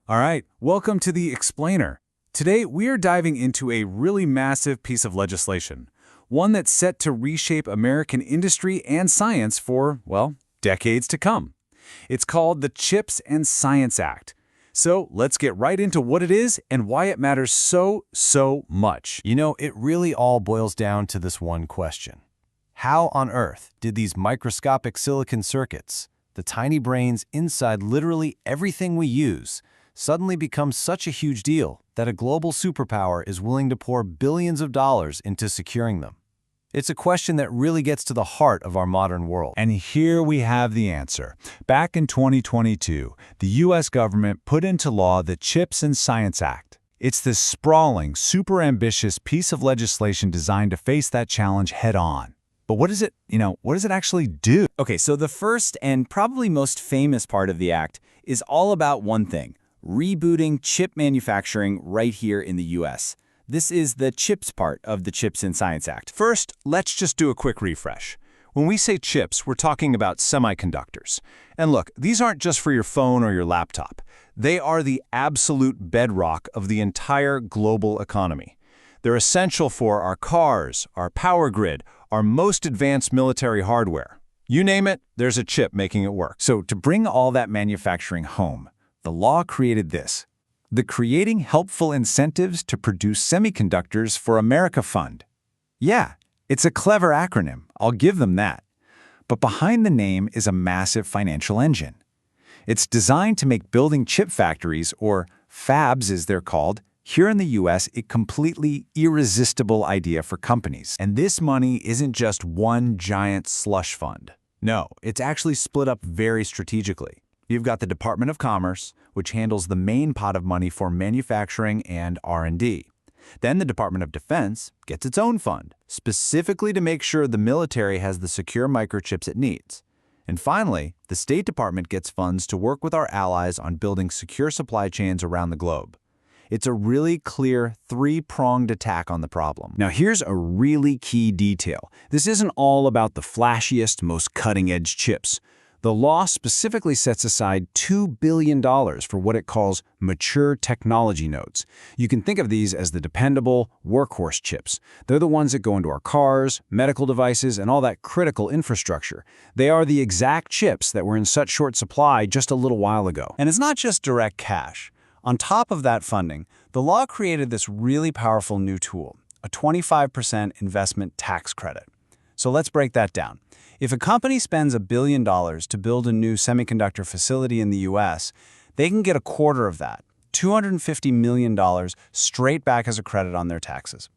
All right, welcome to the Explainer. Today, we are diving into a really massive piece of legislation, one that's set to reshape American industry and science for, well, decades to come. It's called the CHIPS and Science Act. So let's get right into what it is and why it matters so much. You know, it really all boils down to this one question. How on earth did these microscopic silicon circuits, the tiny brains inside literally everything we use, suddenly become such a huge deal that a global superpower is willing to pour billions of dollars into securing them? It's a question that really gets to the heart of our modern world. And here we have the answer. Back in 2022, the U.S. government put into law the CHIPS and Science Act. It's this sprawling, super ambitious piece of legislation designed to face that challenge head on. But what does it actually do? Okay, so the first and probably most famous part of the act is all about one thing: rebooting chip manufacturing right here in the U.S. This is the CHIPS part of the CHIPS and Science Act. First, let's just do a quick refresh. When we say chips, we're talking about semiconductors. And look, these aren't just for your phone or your laptop. They are the absolute bedrock of the entire global economy. They're essential for our cars, our power grid, our most advanced military hardware. You name it, there's a chip making it work. So to bring all that manufacturing home, the law created this: the Creating Helpful Incentives to Produce Semiconductors for America Fund. Yeah, it's a clever acronym, I'll give them that. But behind the name is a massive financial engine. It's designed to make building chip factories, or fabs as they're called, here in the U.S. a completely irresistible idea for companies. And this money isn't just one giant slush fund. No, it's actually split up very strategically. You've got the Department of Commerce, which handles the main pot of money for manufacturing and R&D. Then the Department of Defense gets its own fund, specifically to make sure the military has the secure microchips it needs. And finally, the State Department gets funds to work with our allies on building secure supply chains around the globe. It's a really clear three-pronged attack on the problem. Now here's a really key detail. This isn't all about the flashiest, most cutting-edge chips. The law specifically sets aside $2 billion for what it calls mature technology nodes. You can think of these as the dependable workhorse chips. They're the ones that go into our cars, medical devices, and all that critical infrastructure. They are the exact chips that were in such short supply just a little while ago. And it's not just direct cash. On top of that funding, the law created this really powerful new tool, a 25% investment tax credit. So let's break that down. If a company spends $1 billion to build a new semiconductor facility in the U.S., they can get a quarter of that, $250 million, straight back as a credit on their taxes.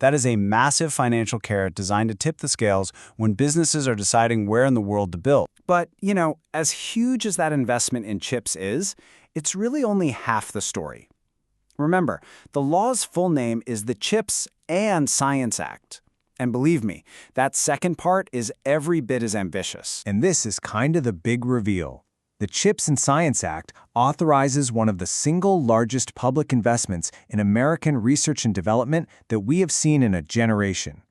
That is a massive financial carrot designed to tip the scales when businesses are deciding where in the world to build. But, as huge as that investment in chips is, it's really only half the story. Remember, the law's full name is the CHIPS and Science Act. And believe me, that second part is every bit as ambitious. And this is kind of the big reveal. The CHIPS and Science Act authorizes one of the single largest public investments in American research and development that we have seen in a generation.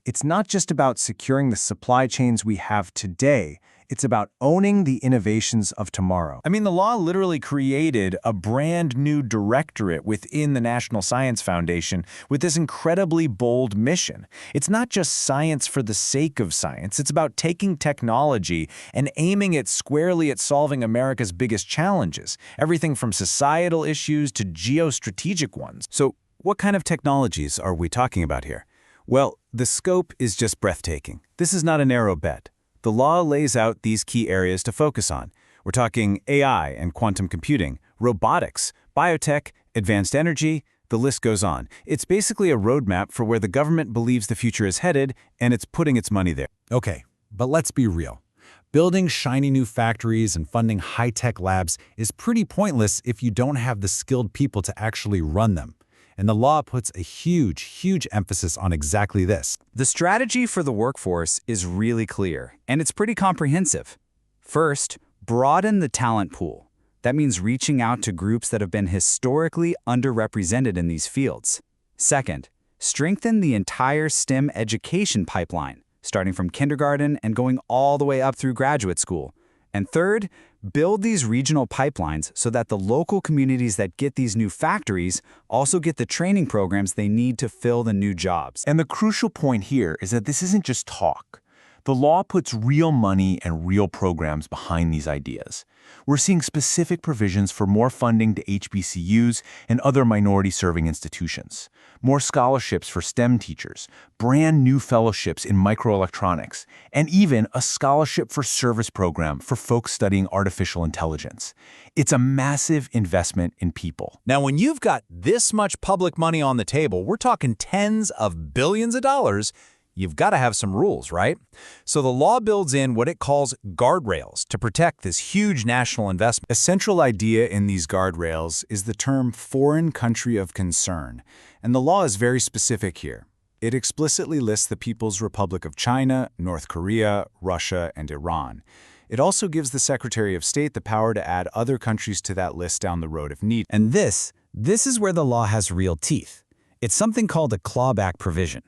It's not just about securing the supply chains we have today. It's about owning the innovations of tomorrow. I mean, the law literally created a brand new directorate within the National Science Foundation with this incredibly bold mission. It's not just science for the sake of science. It's about taking technology and aiming it squarely at solving America's biggest challenges, everything from societal issues to geostrategic ones. So what kind of technologies are we talking about here? Well, the scope is just breathtaking. This is not a narrow bet. The law lays out these key areas to focus on. We're talking AI and quantum computing, robotics, biotech, advanced energy, the list goes on. It's basically a roadmap for where the government believes the future is headed, and it's putting its money there. Okay, but let's be real. Building shiny new factories and funding high-tech labs is pretty pointless if you don't have the skilled people to actually run them. And the law puts a huge emphasis on exactly this. The strategy for the workforce is really clear, and it's pretty comprehensive. First, broaden the talent pool. That means reaching out to groups that have been historically underrepresented in these fields. Second, strengthen the entire STEM education pipeline, starting from kindergarten and going all the way up through graduate school. And third, build these regional pipelines so that the local communities that get these new factories also get the training programs they need to fill the new jobs. And the crucial point here is that this isn't just talk. The law puts real money and real programs behind these ideas. We're seeing specific provisions for more funding to HBCUs and other minority-serving institutions, more scholarships for STEM teachers, brand new fellowships in microelectronics, and even a scholarship for service program for folks studying artificial intelligence. It's a massive investment in people. Now, when you've got this much public money on the table, we're talking tens of billions of dollars, you've got to have some rules, right? So the law builds in what it calls guardrails to protect this huge national investment. A central idea in these guardrails is the term foreign country of concern, and the law is very specific here. It explicitly lists the People's Republic of China, North Korea, Russia, and Iran. It also gives the Secretary of State the power to add other countries to that list down the road if needed. And this is where the law has real teeth. It's something called a clawback provision.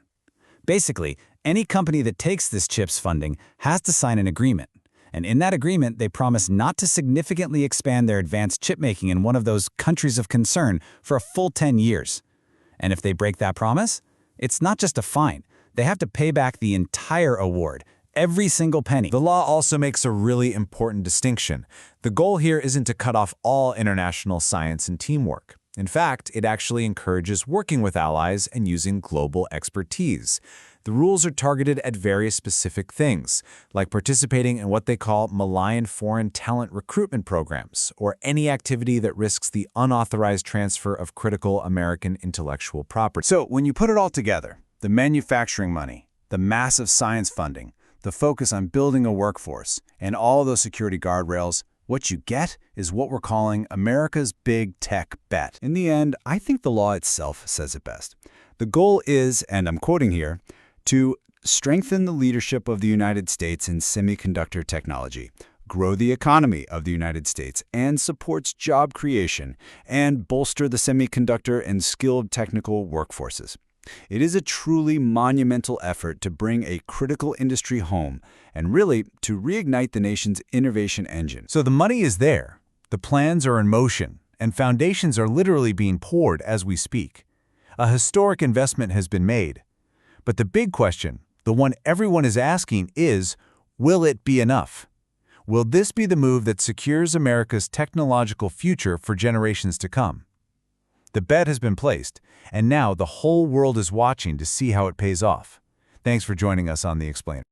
Basically, any company that takes this CHIPS funding has to sign an agreement. And in that agreement, they promise not to significantly expand their advanced chip-making in one of those countries of concern for a full 10 years. And if they break that promise, it's not just a fine. They have to pay back the entire award, every single penny. The law also makes a really important distinction. The goal here isn't to cut off all international science and teamwork. In fact, it actually encourages working with allies and using global expertise. The rules are targeted at various specific things, like participating in what they call malign foreign talent recruitment programs, or any activity that risks the unauthorized transfer of critical American intellectual property. So when you put it all together, the manufacturing money, the massive science funding, the focus on building a workforce, and all those security guardrails, what you get is what we're calling America's big tech bet. In the end, I think the law itself says it best. The goal is, and I'm quoting here, to strengthen the leadership of the United States in semiconductor technology, grow the economy of the United States, and supports job creation, and bolster the semiconductor and skilled technical workforces. It is a truly monumental effort to bring a critical industry home and really to reignite the nation's innovation engine. So the money is there, the plans are in motion, and foundations are literally being poured as we speak. A historic investment has been made. But the big question, the one everyone is asking, is, will it be enough? Will this be the move that secures America's technological future for generations to come? The bet has been placed, and now the whole world is watching to see how it pays off. Thanks for joining us on The Explainer.